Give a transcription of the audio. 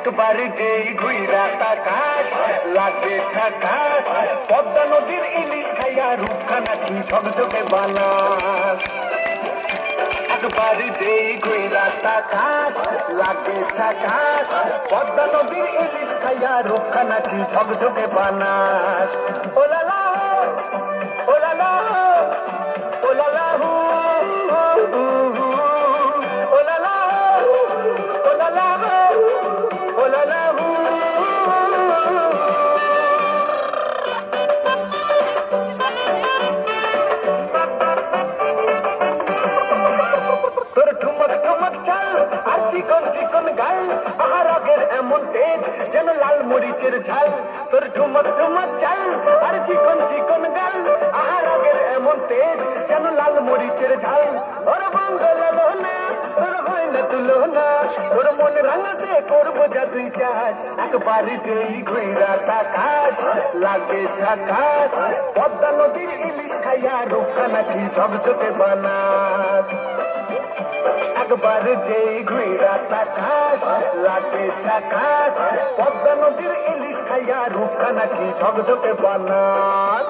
একবার যেই ঘুইরা তাকাস লাগে ঝাকাস, পদ্মা নদীর ইলিশ খাইয়া রূপখানা কি ঝকঝকে বানাস। একবার যেই ঘুইরা তাকাস লাগে ঝাকাস, পদ্মা নদীর ইলিশ খাইয়া রূপখানা কি ঝকঝকে বানাস। ওলালা ওলালা ওলালা হু ওলালা ওলালা ওলালা হু। তোর ঠুমক ঠুমক চাল আর চিকন চিকন গাল, আহার আগের এমন তেজ যেন লাল মরিচের ঝাল। তোর ঠুমক ঠুমক চাল আর চিকন চিকন গাল, আহার আগের এমন তেজ যেন লাল মরিচের ঝাল। ওর বাঙ্গল লোনা তোর হয় না তুলনা, তোর মন রাঙাতে করবো যা তুই চাস। একবার যেই ঘুইরা তাকাস লাগে ঝাকাস, পদ্মা নদীর ইলিশ খাইয়া রূপখানা কি ঝকঝকে বানাস। একবার যেই ঘুইরা তাকাস লাগে ঝাকাস, পদ্মা নদীর ইলিশ খাইয়া রূপখানা কি ঝকঝকে বানাস।